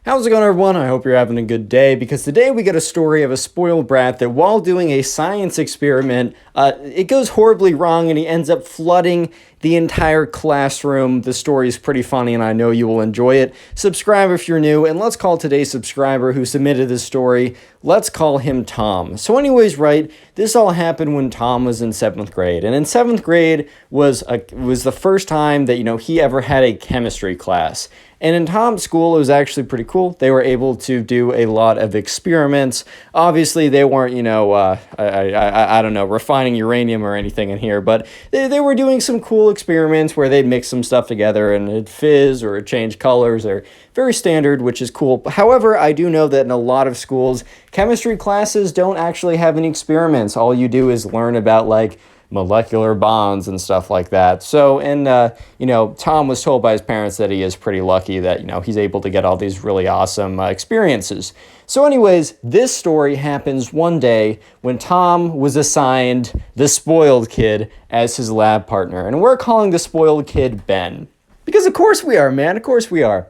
How's it going, everyone? I hope you're having a good day, because today we get a story of a spoiled brat that while doing a science experiment, it goes horribly wrong and he ends up flooding the entire classroom. The story is pretty funny and I know you will enjoy it. Subscribe if you're new, and let's call today's subscriber who submitted this story, let's call him Tom. So anyways, right, this all happened when Tom was in 7th grade, and in 7th grade was the first time that, he ever had a chemistry class. And in Tom's school, it was actually pretty cool. They were able to do a lot of experiments. Obviously, they weren't, I don't know, refining uranium or anything in here, but they were doing some cool experiments where they'd mix some stuff together and it'd fizz or it'd change colors, or very standard, which is cool. However, I do know that in a lot of schools, chemistry classes don't actually have any experiments. All you do is learn about, like, molecular bonds and stuff like that. So, and, Tom was told by his parents that he is pretty lucky that, he's able to get all these really awesome experiences. So anyways, this story happens one day when Tom was assigned the spoiled kid as his lab partner. And we're calling the spoiled kid Ben. Because of course we are, man. Of course we are.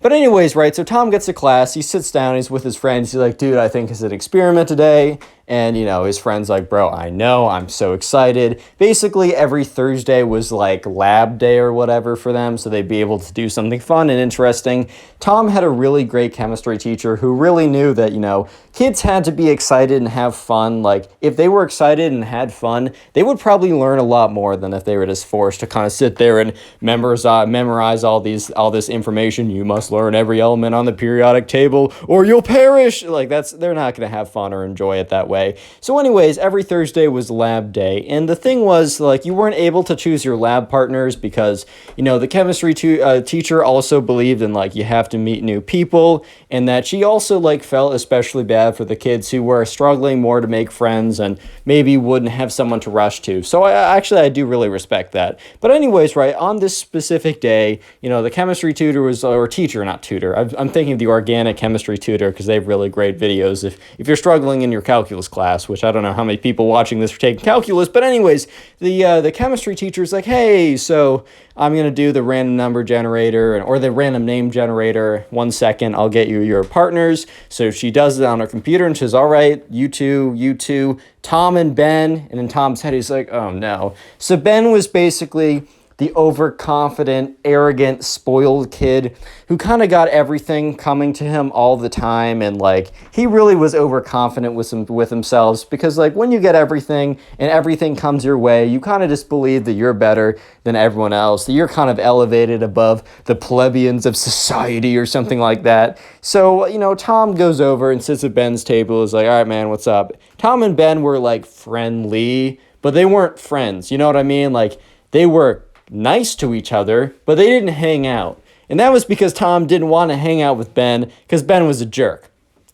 But anyways, right, so Tom gets to class, he sits down, he's with his friends, he's like, dude, I think it's an experiment today. And, his friend's like, bro, I know, I'm so excited. Basically, every Thursday was like lab day or whatever for them, so they'd be able to do something fun and interesting. Tom had a really great chemistry teacher who really knew that, kids had to be excited and have fun. Like, if they were excited and had fun, they would probably learn a lot more than if they were just forced to kind of sit there and memorize all this information. You must learn every element on the periodic table or you'll perish. Like, they're not going to have fun or enjoy it that way. So anyways, every Thursday was lab day, and the thing was, like, you weren't able to choose your lab partners because, the chemistry teacher also believed in, like, you have to meet new people, and that she also, like, felt especially bad for the kids who were struggling more to make friends and maybe wouldn't have someone to rush to. So I do really respect that. But anyways, right, on this specific day, the chemistry tutor or teacher, not tutor, I'm thinking of the organic chemistry tutor because they have really great videos if you're struggling in your calculus class, which I don't know how many people watching this are taking calculus, but anyways, the chemistry teacher's like, hey, so I'm going to do the random number generator or the random name generator. 1 second, I'll get you your partners. So she does it on her computer and says, all right, you two, Tom and Ben. And in Tom's head, he's like, oh no. So Ben was basically the overconfident, arrogant, spoiled kid who kind of got everything coming to him all the time. And, like, he really was overconfident with himself because, like, when you get everything and everything comes your way, you kind of just believe that you're better than everyone else, that you're kind of elevated above the plebeians of society or something like that. So, Tom goes over and sits at Ben's table, is like, all right, man, what's up? Tom and Ben were, like, friendly, but they weren't friends. You know what I mean? Like, they were nice to each other, but they didn't hang out. And that was because Tom didn't want to hang out with Ben because Ben was a jerk.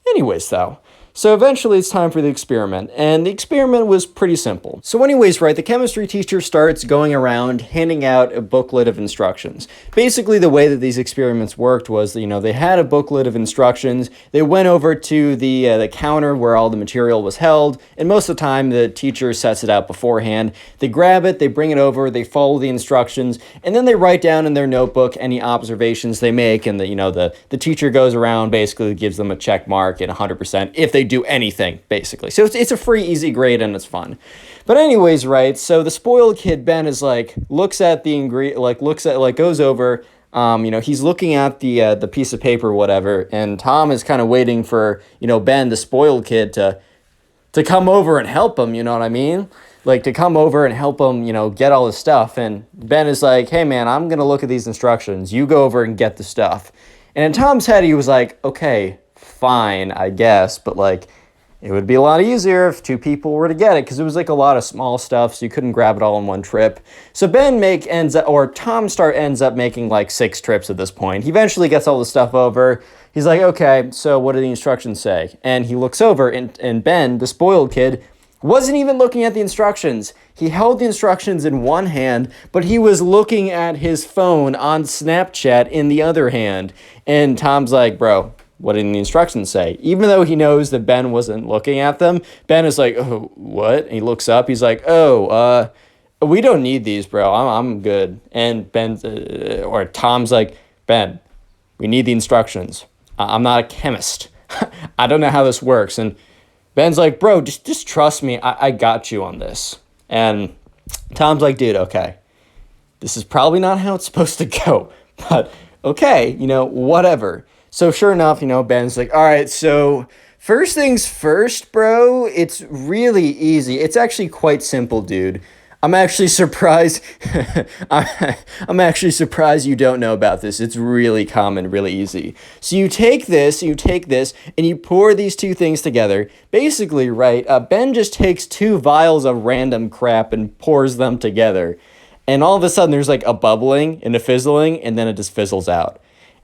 Anyways, though. So eventually it's time for the experiment, and the experiment was pretty simple. So anyways, right, the chemistry teacher starts going around handing out a booklet of instructions. Basically, the way that these experiments worked was, they had a booklet of instructions, they went over to the counter where all the material was held, and most of the time the teacher sets it out beforehand. They grab it, they bring it over, they follow the instructions, and then they write down in their notebook any observations they make, and the teacher goes around, basically gives them a check mark and 100% if they do anything, basically. So it's a free, easy grade, and it's fun. But anyways, right, so the spoiled kid, Ben, is like, goes over, he's looking at the piece of paper or whatever, and Tom is kind of waiting for, Ben, the spoiled kid, to come over and help him, you know what I mean? Like, to come over and help him, get all his stuff. And Ben is like, hey, man, I'm going to look at these instructions. You go over and get the stuff. And in Tom's head, he was like, okay, fine, I guess, but, like, it would be a lot easier if two people were to get it, because it was, like, a lot of small stuff, so you couldn't grab it all in one trip. So Tom ends up making, like, 6 trips at this point. He eventually gets all the stuff over. He's like, okay, so what do the instructions say? And he looks over, and Ben, the spoiled kid, wasn't even looking at the instructions. He held the instructions in one hand, but he was looking at his phone on Snapchat in the other hand. And Tom's like, bro, what did the instructions say? Even though he knows that Ben wasn't looking at them, Ben is like, oh, what? And he looks up, he's like, we don't need these, bro. I'm good. And Tom's like, Ben, we need the instructions. I'm not a chemist. I don't know how this works. And Ben's like, bro, just trust me. I got you on this. And Tom's like, dude, okay. This is probably not how it's supposed to go. But okay, whatever. So sure enough, Ben's like, all right, so first things first, bro, it's really easy. It's actually quite simple, dude. I'm actually surprised. I'm actually surprised you don't know about this. It's really common, really easy. So you take this, and you pour these two things together. Basically, right, Ben just takes two vials of random crap and pours them together. And all of a sudden, there's like a bubbling and a fizzling, and then it just fizzles out.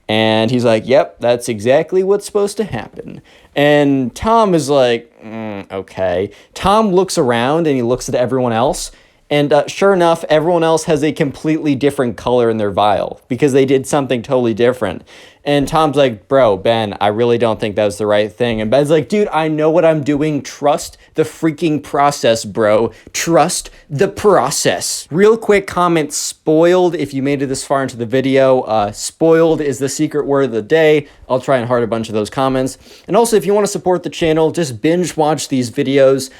And he's like, yep, that's exactly what's supposed to happen. And Tom is like, okay. Tom looks around, and he looks at everyone else. And sure enough, everyone else has a completely different color in their vial because they did something totally different. And Tom's like, bro, Ben, I really don't think that was the right thing. And Ben's like, dude, I know what I'm doing. Trust the freaking process, bro. Trust the process. Real quick comment, spoiled, if you made it this far into the video. Spoiled is the secret word of the day. I'll try and heart a bunch of those comments. And also, if you want to support the channel, just binge watch these videos.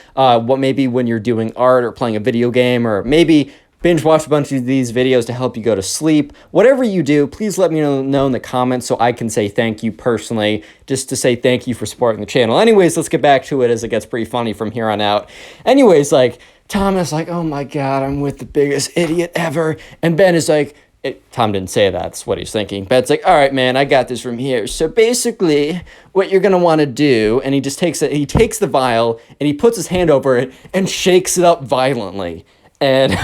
Maybe when you're doing art or playing a video game, or maybe binge watch a bunch of these videos to help you go to sleep. Whatever you do, please let me know in the comments so I can say thank you personally, just to say thank you for supporting the channel. Anyways, let's get back to it as it gets pretty funny from here on out. Anyways, like, Tom is like, oh my God, I'm with the biggest idiot ever. And Ben is like, Tom didn't say that. That's what he's thinking. Ben's like, all right, man, I got this from here. So basically, what you're going to want to do, and he just takes it, he takes the vial, and he puts his hand over it and shakes it up violently. And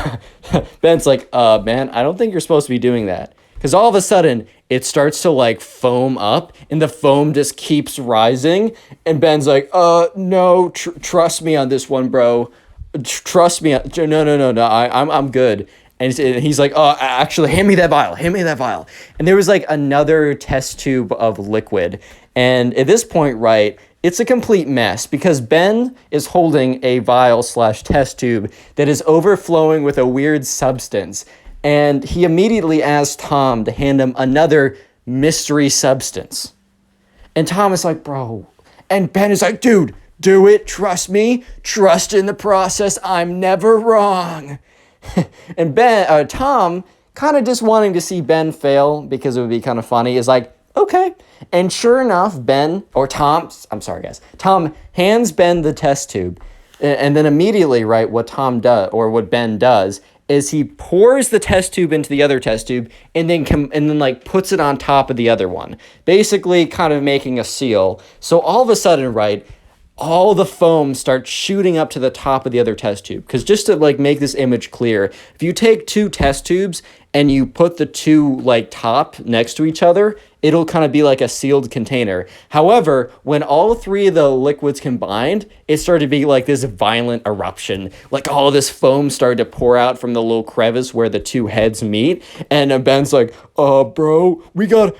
Ben's like, man, I don't think you're supposed to be doing that. Because all of a sudden, it starts to, like, foam up, and the foam just keeps rising. And Ben's like, no, trust me on this one, bro. Trust me. No, I'm good. And he's like, actually, hand me that vial. And there was, like, another test tube of liquid. And at this point, right, it's a complete mess because Ben is holding a vial/test tube that is overflowing with a weird substance. And he immediately asks Tom to hand him another mystery substance. And Tom is like, bro. And Ben is like, dude, do it. Trust me. Trust in the process. I'm never wrong. And Tom, kind of just wanting to see Ben fail because it would be kind of funny, is like, okay. And sure enough, Tom hands Ben the test tube. And then immediately, right, what Ben does is he pours the test tube into the other test tube and then like puts it on top of the other one, basically kind of making a seal. So all of a sudden, right, all the foam starts shooting up to the top of the other test tube. Because just to like make this image clear, if you take two test tubes and you put the two like top next to each other, it'll kind of be like a sealed container. However, when all three of the liquids combined, it started to be like this violent eruption. Like all this foam started to pour out from the little crevice where the two heads meet. And Ben's like, bro, we gotta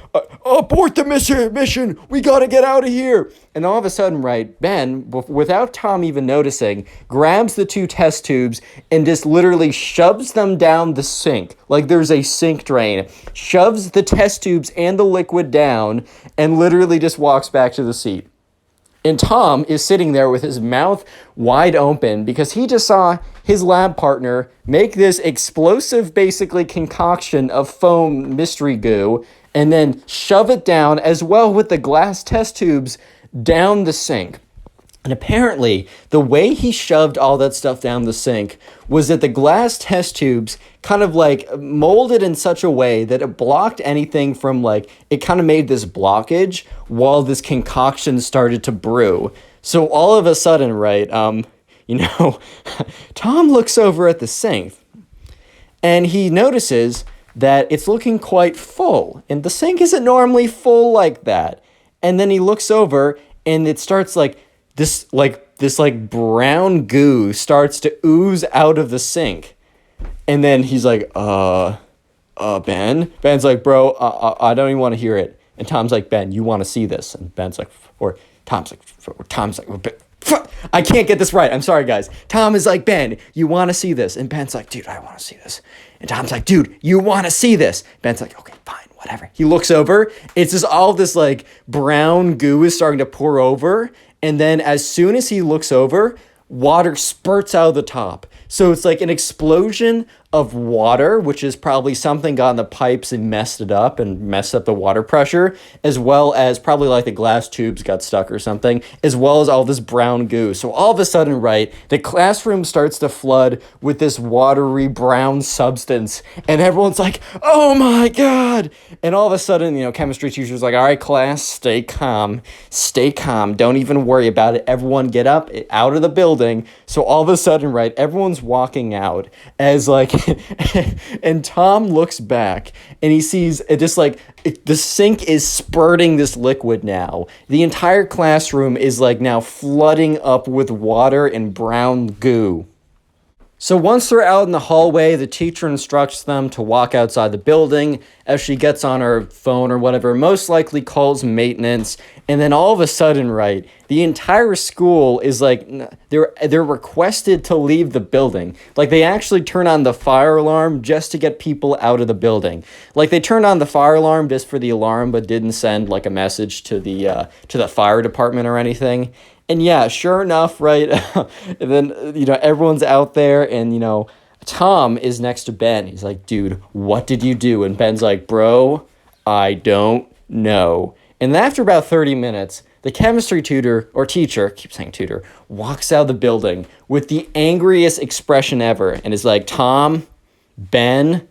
abort the mission. We gotta get out of here. And all of a sudden, right, Ben, without Tom even noticing, grabs the two test tubes and just literally shoves them down the sink. Like there's a sink drain. Shoves the test tubes and the liquid down and literally just walks back to the seat. And Tom is sitting there with his mouth wide open because he just saw his lab partner make this explosive, basically, concoction of foam mystery goo and then shove it down as well with the glass test tubes down the sink. And apparently, the way he shoved all that stuff down the sink was that the glass test tubes kind of like molded in such a way that it blocked anything from like, it kind of made this blockage while this concoction started to brew. So all of a sudden, right, Tom looks over at the sink and he notices that it's looking quite full. And the sink isn't normally full like that. And then he looks over and it starts like, this brown goo starts to ooze out of the sink. And then he's like, Ben? Ben's like, bro, I don't even want to hear it. And Tom's like, Ben, you want to see this? And Ben's like, Tom's like, I can't get this right. I'm sorry, guys. Tom is like, Ben, you want to see this? And Ben's like, dude, I want to see this. And Tom's like, dude, you want to see this? Ben's like, okay, fine, whatever. He looks over. It's just all this like brown goo is starting to pour over. And then as soon as he looks over, water spurts out of the top. So it's like an explosion of water, which is probably something got in the pipes and messed it up and messed up the water pressure, as well as probably like the glass tubes got stuck or something, as well as all this brown goo. So all of a sudden, right, the classroom starts to flood with this watery brown substance, and everyone's like, oh my God. And all of a sudden, chemistry teacher's like, all right, class, stay calm, don't even worry about it. Everyone get up, out of the building. So all of a sudden, right, everyone's walking out as like, and Tom looks back and he sees it just like the sink is spurting this liquid now. The entire classroom is like now flooding up with water and brown goo. So once they're out in the hallway, the teacher instructs them to walk outside the building as she gets on her phone or whatever, most likely calls maintenance. And then all of a sudden, right, the entire school is like, they're requested to leave the building. Like they actually turn on the fire alarm just to get people out of the building. Like they turned on the fire alarm just for the alarm, but didn't send like a message to the fire department or anything. And yeah, sure enough, right, and then, everyone's out there and, Tom is next to Ben. He's like, dude, what did you do? And Ben's like, bro, I don't know. And after about 30 minutes, the chemistry tutor, or teacher, I keep saying tutor, walks out of the building with the angriest expression ever and is like, Tom, Ben,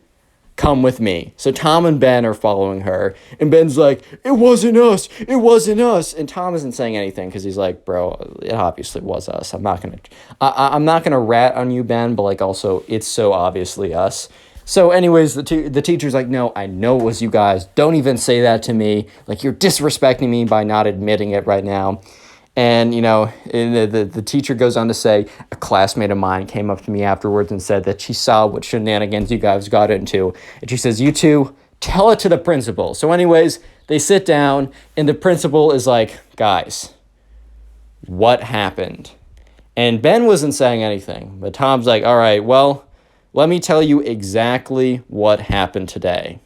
come with me. So Tom and Ben are following her, and Ben's like, it wasn't us. And Tom isn't saying anything because he's like, bro, it obviously was us. I'm not gonna rat on you, Ben, but like also it's so obviously us. So anyways, the teacher's like, no, I know it was you guys. Don't even say that to me. Like you're disrespecting me by not admitting it right now. And, the teacher goes on to say, a classmate of mine came up to me afterwards and said that she saw what shenanigans you guys got into. And she says, you two, tell it to the principal. So anyways, they sit down and the principal is like, guys, what happened? And Ben wasn't saying anything, but Tom's like, all right, well, let me tell you exactly what happened today.